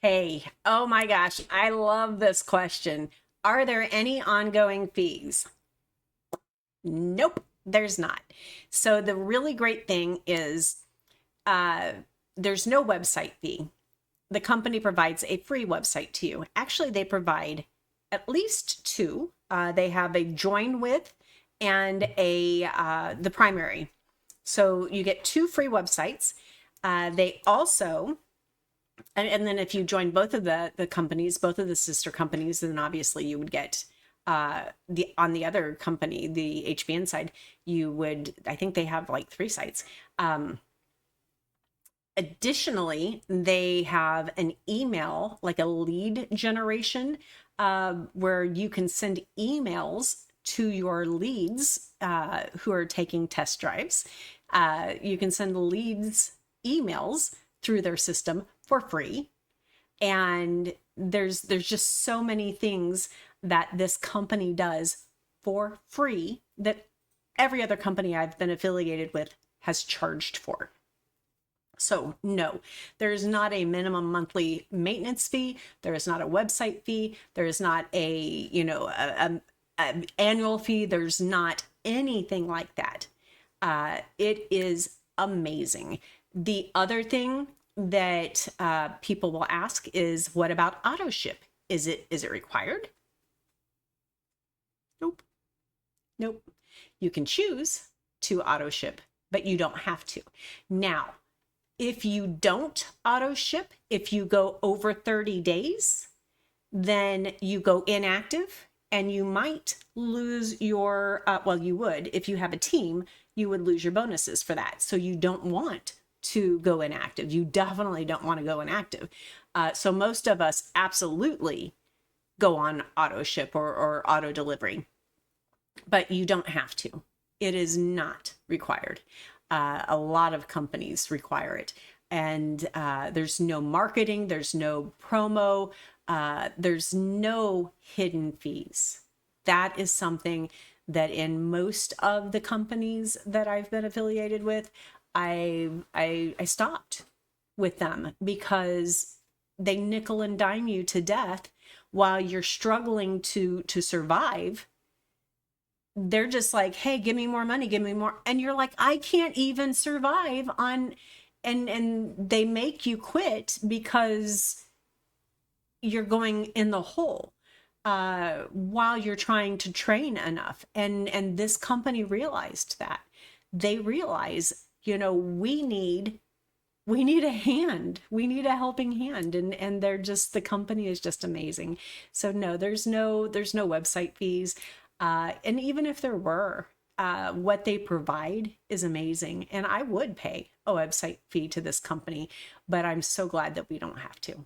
Hey, oh my gosh, I love this question. Are there any ongoing fees? Nope, there's not. So the really great thing is uh, there's no website fee. The company provides a free website to you. Actually, they provide at least two. They have a join with and a the primary. So you get two free websites. They also and then if you join both of the companies, both of the sister companies, then obviously you would get the on the other company, the HBN side, you would, I think they have like three sites. Additionally, they have an email, like a lead generation, where you can send emails to your leads who are taking test drives. You can send leads emails through their system for free. And there's just so many things that this company does for free that every other company I've been affiliated with has charged for. So no, there is not a minimum monthly maintenance fee. There is not a website fee. There is not a annual fee. There's not anything like that. It is amazing. The other thing that people will ask is, what about auto ship? Is it required? Nope. Nope. You can choose to auto ship, but you don't have to. Now, if you don't auto ship, if you go over 30 days, then you go inactive and you might lose your, well, you would, if you have a team, you would lose your bonuses for that. So you don't want to go inactive. You definitely don't want to go inactive. So most of us absolutely go on auto ship or auto delivery, but you don't have to. It is not required. A lot of companies require it. And there's no marketing, there's no promo, there's no hidden fees. That is something that in most of the companies that I've been affiliated with, I stopped with them because they nickel and dime you to death while you're struggling to survive. They're just like, hey, give me more money, give me more. And you're like, I can't even survive on, and they make you quit because you're going in the hole while you're trying to train enough. And this company realized that. They realize, we need a hand. We need a helping hand. And they're just, the company is just amazing. So no, there's no website fees. And even if there were, what they provide is amazing. And I would pay a website fee to this company, but I'm so glad that we don't have to.